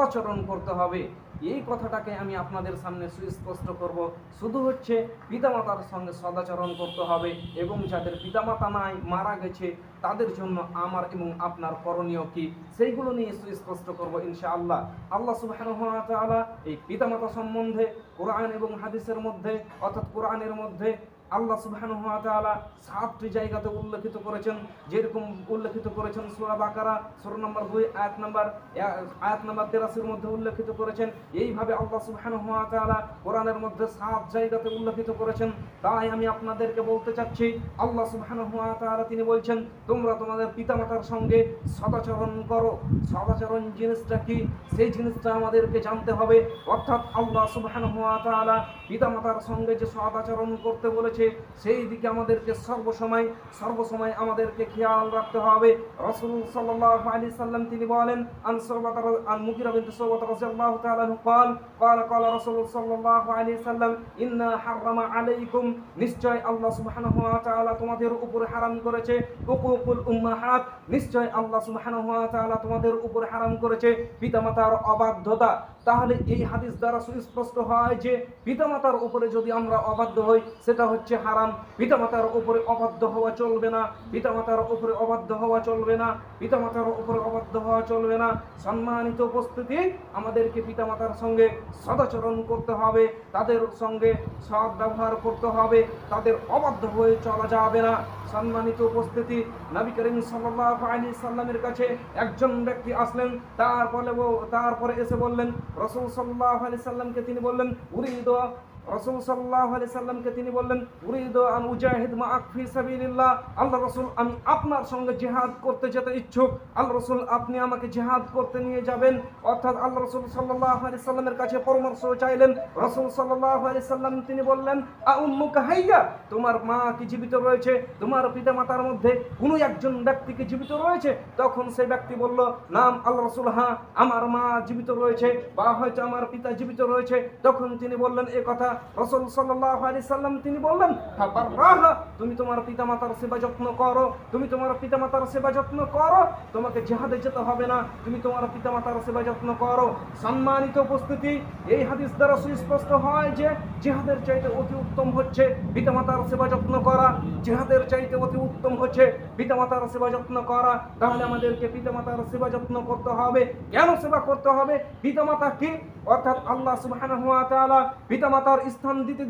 আচরণ করতে হবে। এই কথাটাকে আমি আপনাদের সামনে সুস্পষ্ট করব। শুধু হচ্ছে পিতামাতার সঙ্গে সদাচরণ করতে হবে, এবং যাদের পিতামাতা নাই, মারা গেছে, তাদের জন্য আমার এবং আপনার করণীয় কি, সেইগুলো নিয়ে সুস্পষ্ট করব ইনশাআল্লাহ। আল্লাহ সুবহানাহু ওয়া তাআলা এই পিতামাতা সম্বন্ধে কোরআন এবং হাদিসের মধ্যে, অর্থাৎ কোরআনের মধ্যে আল্লাহ সুবহানাহু ওয়া তাআলা 7টি জায়গাতে উল্লেখিত করেছেন। যেরকম উল্লেখিত করেছেন সূরা বাকারা সূরা নম্বর 2 আয়াত নম্বর 83 মধ্যে উল্লেখিত করেছেন। এইভাবে আল্লাহ সুবহানাহু ওয়া তাআলা কোরআনের মধ্যে 7 জায়গাতে উল্লেখিত করেছেন। তাই আমি আপনাদেরকে বলতে চাচ্ছি, আল্লাহ সুবহানাহু ওয়া তাআলা তিনি বলছেন, তোমরা তোমাদের পিতামাতার সঙ্গে সদাচরণ করো। সদাচরণ জিনিসটা কি, সেই জিনিসটা আমাদেরকে জানতে হবে। অর্থাৎ আল্লাহ সুবহানাহু ওয়া তাআলা পিতামাতার সঙ্গে যে সদাচরণ করতে বলেছে, সেই দিকে আমাদেরকে সর্বসময় আমাদেরকে খেয়াল রাখতে হবে। রাসূল সাল্লাল্লাহু আলাইহি সাল্লাম তিনি বলেন, আন মুগিরা বিনতে শুবা রাদিয়াল্লাহু তাআলা ক্বালা রাসূল সাল্লাল্লাহু আলাইহি সাল্লাম, ইন্না হারামা আলাইকুম, নিশ্চয় আল্লাহ সুবহানাহু ওয়া তাআলা তোমাদের উপরে হারাম করেছে উকুকুল উম্মাহাত, নিশ্চয় আল্লাহ সুবহানাহু ওয়া তাআলা তোমাদের উপরে হারাম করেছে পিতামাতার অবাধ্যতা। তাহলে এই হাদিস দ্বারা সুস্পষ্ট হয় যে পিতামাতার উপরে যদি আমরা অবাধ্য হই, সেটা হচ্ছে হারাম। পিতামাতার উপরে অবাধ্য হওয়া চলবে না, পিতামাতার উপরে অবাধ্য হওয়া চলবে না, পিতামাতার উপরে অবাধ্য হওয়া চলবে না। সম্মানিত উপস্থিতি, আমাদেরকে পিতামাতার সঙ্গে সদাচরণ করতে হবে, তাদের সঙ্গে সৎ ব্যবহার করতে হবে, তাদের অবাধ্য হয়ে চলা যাবে না। সম্মানিত উপস্থিতি, নবী করিম সাল্লাল্লাহু আলাইহি সাল্লামের কাছে একজন ব্যক্তি আসলেন, তারপরে এসে বললেন, রাসূল সাল্লাল্লাহু আলাইহি সাল্লামকে তিনি বললেন, রাসূল সাল্লাল্লাহু আলাইহি সাল্লামকে তিনি বললেন, উরিদু আন উজাহিদ মাআক ফি সাবিলিল্লাহ, আল্লাহ রাসূল আমি আপনার সঙ্গে জিহাদ করতে যেতে ইচ্ছুক। আল্লাহ রাসূল আপনি আমাকে জিহাদ করতে নিয়ে যাবেন। অর্থাৎ আল্লাহ রাসূল সাল্লাল্লাহু আলাইহি সাল্লামের কাছে পরামর্শ চাইলেন। রাসূল সাল্লাল্লাহু আলাইহি সাল্লাম তিনি বললেন, আ উম্মুকা হাইয়া, তোমার মা কি জীবিত রয়েছে? তোমার পিতামাতার মধ্যে কোনো একজন ব্যক্তি কি জীবিত রয়েছে? তখন সেই ব্যক্তি বলল, নাম আল্লাহ রাসূল, হ্যাঁ আমার মা জীবিত রয়েছে, বা হয়তো আমার পিতা জীবিত রয়েছে। তখন তিনি বললেন এ কথা। রাসূল সাল্লাল্লাহু আলাইহি সাল্লাম তিনি বললেন, ফাবাররাহা, তুমি তোমার পিতামাতার সেবা যত্ন করো, তুমি তোমার পিতামাতার সেবা যত্ন করো, তোমাকে জিহাদে যেতে হবে না, তুমি তোমার পিতামাতার সেবা যত্ন করো। সম্মানিত উপস্থিতি, এই হাদিস দ্বারা সুস্পষ্ট হয় যে জিহাদের চাইতে অতি উত্তম হচ্ছে পিতামাতার সেবা যত্ন করা। জিহাদের চাইতে অতি উত্তম হচ্ছে পিতামাতার সেবা যত্ন করা। তাহলে আমাদেরকে পিতামাতার সেবা যত্ন করতে হবে। কেন সেবা করতে হবে? পিতামাতা কি? অর্থাৎ আল্লাহ সুবহানাহু ওয়া তাআলা পিতামাতার স্থান দিতে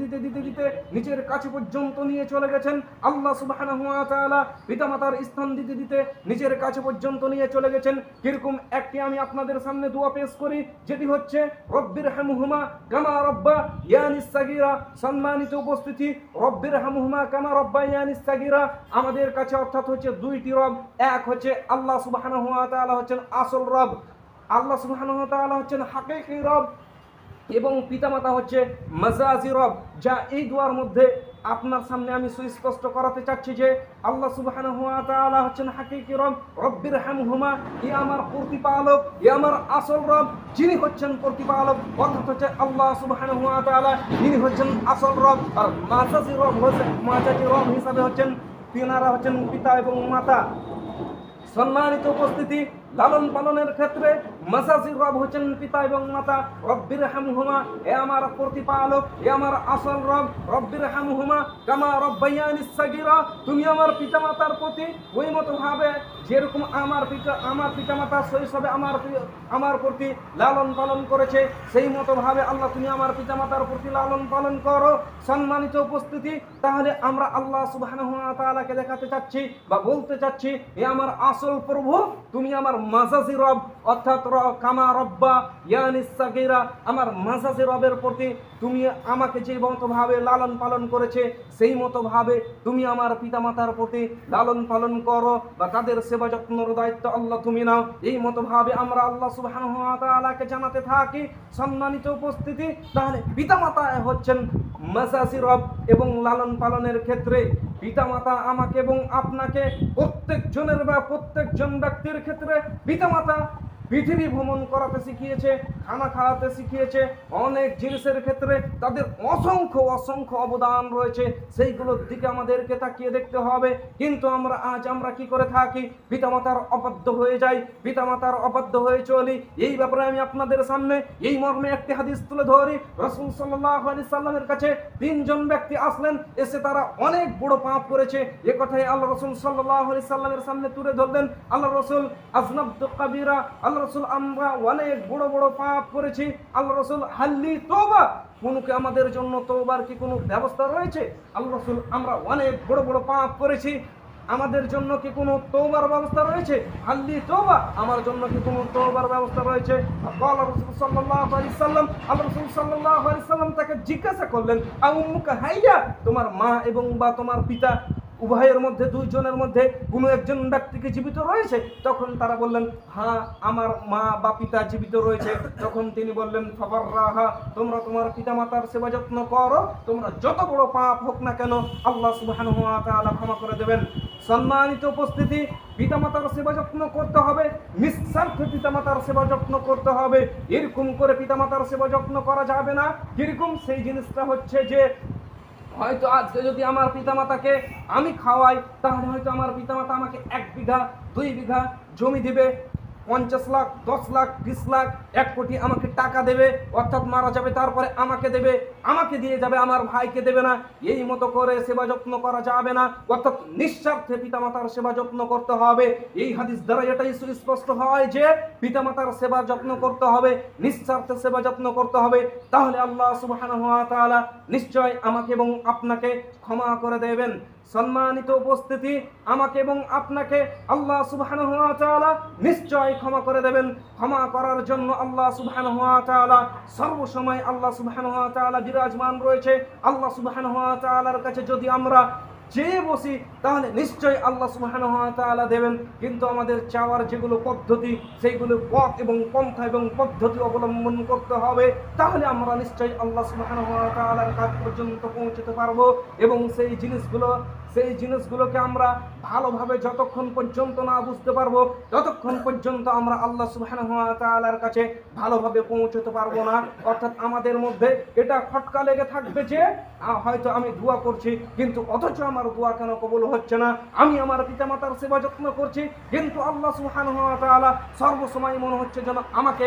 নিজের কাছে পর্যন্ত নিয়ে চলে গেছেন। আল্লাহ সুবহানাহু ওয়া তাআলা পিতামাতার স্থান দিতে নিজের কাছে পর্যন্ত নিয়ে চলে গেছেন। কিরকম একটি আমি আপনাদের সামনে দোয়া পেশ করি, যেটি হচ্ছে রব্বিরহামহুমা কামা রাব্বায়ানিস সাগীরা। সম্মানিত উপস্থিতি, রব্বিরহামহুমা কামা রাব্বায়ানিস সাগীরা আমাদের কাছে অর্থাৎ হচ্ছে দুইটি রব। এক হচ্ছে আল্লাহ সুবহানাহু ওয়া তাআলা হচ্ছেন আসল রব, আল্লাহ সুবহানাহু ওয়া তাআলা হচ্ছেন হাকিকি রব, এবং পিতামাতা হচ্ছে মাজাজি রব। যা এই দোয়ার মধ্যে আপনার সামনে আমি সুস্পষ্ট করাতে চাচ্ছি যে আল্লাহ সুবহানাহু ওয়া তাআলা হচ্ছেন হাকিকি রব, রব্বিরহামহুমা, ই আমার প্রতিপালক, ই আমার আসল রব। যিনি হচ্ছেন প্রতিপালক অর্থাৎ হচ্ছে আল্লাহ সুবহানাহু ওয়া তাআলা, তিনি হচ্ছেন আসল রব। আর মাজাজি রব হিসাবে হচ্ছেন তিনারা হচ্ছেন পিতা এবং মাতা। সম্মানিত উপস্থিতি, লালন পালনের ক্ষেত্রে মাজাজি রব হচ্ছেন পিতা এবং মাতা। রব্বিরহামহুমা, এ আমার প্রতিপালক, এ আমার আসল রব, রব্বিরহামহুমা কামা রাব্বায়ানিস সাগীরা, তুমি আমার পিতামাতার প্রতি ওই মতো ভাবে যেরকম আমার পিতামাতা শৈশবে আমার প্রতি লালন পালন করেছে, সেই মতো ভাবে আল্লাহ তুমি আমার পিতামাতার প্রতি লালন পালন করো। সম্মানিত উপস্থিতি, তাহলে আমরা আল্লাহ সুবহানাহু ওয়া তাআলাকে দেখাতে চাচ্ছি বা বলতে চাচ্ছি, এ আমার আসল প্রভু, তুমি আমার মাজাজি রব, অর্থাৎ কামা রাব্বায়ানিস সাগীরা, আমার মাজাজি রবের প্রতি তুমি আমাকে যে মতো ভাবে লালন পালন করেছে, সেই মতো ভাবে তুমি আমার পিতামাতার প্রতি লালন পালন করো বা তাদের সেবা যত্নের দায়িত্ব আল্লাহ তুমি নাও। এই মতো ভাবে আমরা আল্লাহ সুবহানাহু ওয়া তাআলাকে জানাতে থাকি। সম্মানিত উপস্থিতি, তাহলে পিতামাতা হচ্ছেন মাজাজি রব, এবং লালন পালনের ক্ষেত্রে পিতামাতা আমাকে এবং আপনাকে প্রত্যেকজন ব্যক্তির ক্ষেত্রে পিতামাতা পৃথিবী ভ্রমণ করাতে শিখিয়েছে, খানা খাওয়াতে শিখিয়েছে, অনেক জিনিসের ক্ষেত্রে তাদের অসংখ্য অসংখ্য অবদান রয়েছে, সেইগুলোর দিকে আমাদেরকে তাকিয়ে দেখতে হবে। কিন্তু আমরা কি করে থাকি? পিতামাতার অবাধ্য হয়ে যাই, পিতামাতার অবাধ্য হয়ে চলি। এই ব্যাপারে আমি আপনাদের সামনে এই মর্মে একটি হাদিস তুলে ধরি। রাসূল সাল্লাল্লাহু আলাইহি সাল্লামের কাছে তিনজন ব্যক্তি আসলেন, এসে তারা অনেক বড় পাপ করেছে। এ কথাই আল্লাহ রাসূল সাল্লাল্লাহু আলাইহি সাল্লামের সামনে তুলে ধরলেন। আল্লাহ রাসূল আযনাবতু কাবীরা, আল্লাহ রাসূল আমরা অনেক বড় বড় পাপ করেছি। আল্লাহ রাসূল হাল্লি তওবা, কি আমাদের জন্য তওবার কি কোনো ব্যবস্থা রয়েছে? আল্লাহ রাসূল আমরা অনেক বড় বড় পাপ করেছি, আমাদের জন্য কি কোনো তওবার ব্যবস্থা রয়েছে? হাল্লি তওবা, আমার জন্য কি কোনো তওবার ব্যবস্থা রয়েছে? আল্লাহ রাসূল সাল্লাল্লাহু আলাইহি সাল্লাম, আল্লাহ রাসূল সাল্লাল্লাহু আলাইহি সাল্লাম তাকে জিজ্ঞাসা করলেন, আউম্মুকা হাইয়া, তোমার মা এবং বা তোমার পিতা উভয়ের মধ্যে, দুইজনের মধ্যে কোনো একজন ব্যক্তি কি জীবিত রয়েছে? তখন তারা বললেন, হ্যাঁ, আমার মা বা পিতা জীবিত রয়েছে। তখন তিনি বললেন, ফাবাররাহা, তোমরা তোমার পিতামাতার সেবা যত্ন করো, তোমরা যত বড় পাপ হোক না কেন আল্লাহ সুবহানাহু ওয়া তাআলা ক্ষমা করে দেবেন। সম্মানিত উপস্থিতি, পিতামাতার সেবা যত্ন করতে হবে, নিঃস্বার্থে পিতামাতার সেবা যত্ন করতে হবে। এরকম করে পিতামাতার সেবা যত্ন করা যাবে না। কিরকম? সেই জিনিসটা হচ্ছে যে হয়তো আজকে যদি আমার পিতামাতাকে আমি খাওয়াই, তাহলে হয়তো আমার পিতামাতা আমাকে 1 বিঘা 2 বিঘা জমি দিবে, 50 লাখ 10 লাখ 20 লাখ 1 কোটি আমাকে টাকা দেবে, অর্থাৎ মারা যাবে তারপরে আমাকে দেবে, আমাকে দিয়ে যাবে, আমার ভাইকে দেবে না। এই মতো করে সেবা যত্ন করা যাবে না, অর্থাৎ নিঃস্বার্থে পিতামাতার সেবা যত্ন করতে হবে। এই হাদিস দ্বারা এটাই সুস্পষ্ট হয় যে পিতামাতার সেবা যত্ন করতে হবে, নিঃস্বার্থে সেবা যত্ন করতে হবে। তাহলে আল্লাহ সুবহানাহু ওয়া তাআলা নিশ্চয় আমাকে এবং আপনাকে ক্ষমা করে দেবেন। সম্মানিত উপস্থিতি, আমাকে এবং আপনাকে আল্লাহ সুবহানাহু ওয়া তাআলা নিশ্চয় ক্ষমা করে দেবেন। ক্ষমা করার জন্য আল্লাহ সুবহানাহু ওয়া তাআলা সর্বসময় আল্লাহ সুবহানাহু ওয়া তাআলা বিরাজমান রয়েছে। আল্লাহ সুবহানাহু ওয়া তাআলার কাছে যদি আমরা চেয়ে বসি, তাহলে নিশ্চয়ই আল্লাহ সুবহানাহু ওয়া তাআলা দেবেন। কিন্তু আমাদের চাওয়ার যেগুলো পদ্ধতি, সেইগুলো পথ এবং পন্থা এবং পদ্ধতি অবলম্বন করতে হবে, তাহলে আমরা নিশ্চয়ই আল্লাহ সুবহানাহু ওয়া তাআলার কাছ পর্যন্ত পৌঁছতে পারবো। এবং সেই জিনিসগুলোকে আমরা ভালোভাবে যতক্ষণ পর্যন্ত না বুঝতে পারবো, ততক্ষণ পর্যন্ত আমরা আল্লাহ সুবহানাহু ওয়া তাআলার কাছে ভালোভাবে পৌঁছতে পারবো না। অর্থাৎ আমাদের মধ্যে এটা খটকা লেগে থাকবে যে হয়তো আমি দোয়া করছি, কিন্তু অথচ আমার দোয়া কেন কবুল হচ্ছে না? আমি আমার পিতামাতার সেবা যত্ন করছি, কিন্তু আল্লাহ সুবহানাহু ওয়া তাআলা সর্বসময় মনে হচ্ছে যেন আমাকে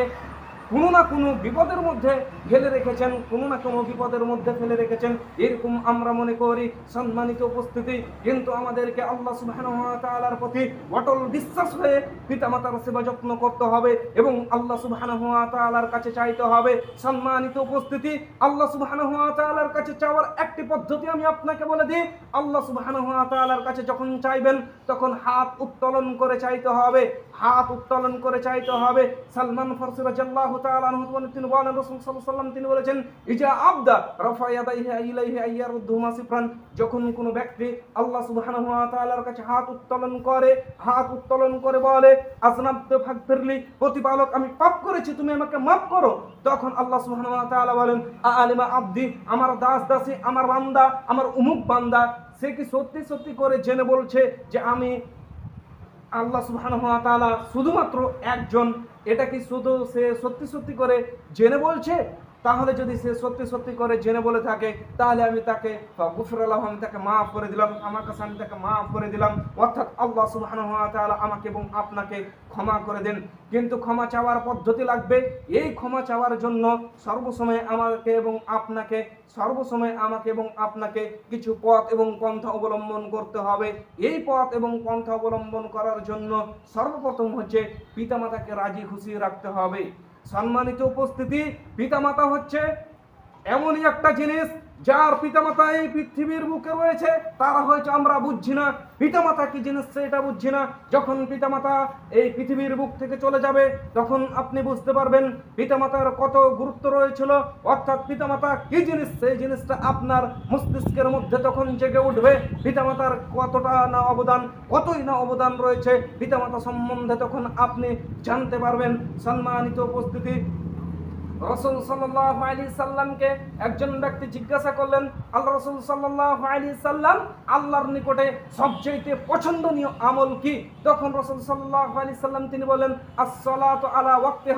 কোনো না কোনো বিপদের মধ্যে ফেলে রেখেছেন, কোনো না কোনো বিপদের মধ্যে ফেলে রেখেছেন, এরকম আমরা মনে করি। সম্মানিত উপস্থিতি, কিন্তু আমাদেরকে আল্লাহ সুবহানাহু ওয়া তাআলার প্রতি অটল বিশ্বাস হয়ে পিতামাতার সেবা যত্ন করতে হবে এবং আল্লাহ সুবহানাহু ওয়া তাআলার কাছে চাইতে হবে। সম্মানিত উপস্থিতি, আল্লাহ সুবহানাহু ওয়া তাআলার কাছে চাওয়ার একটি পদ্ধতি আমি আপনাকে বলে দিই। আল্লাহ সুবহানাহু ওয়া তাআলার কাছে যখন চাইবেন, তখন হাত উত্তোলন করে চাইতে হবে, হাত উত্তোলন করে চাইতে হবে। সালমান ফারসি রাদিয়াল্লাহু তাআলা আনহু তিনি বলেন, রাসূল সাল্লাল্লাহু আলাইহি ওয়াসাল্লাম তিনি বলেছেন, ইজা আবদা রাফা ইয়াদাইহি ইলাইহি আইয়ারুদ্দুমা সিফরান, যখন কোনো ব্যক্তি আল্লাহ সুবহানাহু ওয়া তাআলার কাছে হাত উত্তোলন করে বলে, আযনাবতু ফাগফিরলি, প্রতিপালক আমি পাপ করেছি, তুমি আমাকে মাফ করো, তখন আল্লাহ সুবহানাহু ওয়া তাআলা বলেন, আলিমা আবদি, আমার দাস দাসী, আমার বান্দা, আমার উমুক বান্দা, সে কি সত্যি সত্যি করে জেনে বলছে যে আমি আল্লাহ সুবহানাহু ওয়া তাআলা শুধুমাত্র একজন? এটা কি শুধু সে সত্যি সত্যি করে জেনে বলছে? তাহলে যদি সে সত্যি সত্যি করে জেনে বলে থাকে, তাহলে আমি তাকে আমি তাকে মাফ করে দিলাম, আমার কাছে আমি তাকে মাফ করে দিলাম। অর্থাৎ আল্লাহ সুবহানাহু ওয়া তাআলা আমাকে এবং আপনাকে ক্ষমা করে দেন। কিন্তু ক্ষমা চাওয়ার পদ্ধতি লাগবে। এই ক্ষমা চাওয়ার জন্য সর্বসময় আমাকে এবং আপনাকে কিছু পথ এবং পন্থা অবলম্বন করতে হবে। এই পথ এবং পন্থা অবলম্বন করার জন্য সর্বপ্রথম হচ্ছে পিতামাতাকে রাজি খুশি রাখতে হবে। সম্মানিত উপস্থিতি, পিতামাতা হচ্ছে এমনই একটা জিনিস, যার পিতামাতা এই পৃথিবীর বুকে রয়েছে, তারা হয়তো আমরা বুঝছি না পিতামাতা কি জিনিস সেটা বুঝছি না। যখন পিতামাতা এই পৃথিবীর বুক থেকে চলে যাবে, তখন আপনি বুঝতে পারবেন পিতামাতার কত গুরুত্ব রয়েছিল, অর্থাৎ পিতামাতা কি জিনিস সেই জিনিসটা আপনার মস্তিষ্কের মধ্যে তখন জেগে উঠবে। পিতামাতার কতই না অবদান রয়েছে পিতামাতা সম্বন্ধে তখন আপনি জানতে পারবেন। সম্মানিত উপস্থিতি, রাসূল সাল্লাল্লাহু আলাইহি সাল্লামকে একজন ব্যক্তি জিজ্ঞাসা করলেন, আল্লাহ রাসূল সাল্লাল্লাহু আলাইহি সাল্লাম, আল্লাহর নিকটে সবচেয়ে পছন্দনীয় আমল কি? তখন রাসূল সাল্লাল্লাহু আলাইহি সাল্লাম তিনি বলেন, আস-সালাতু আলা ওয়াক্তিহা।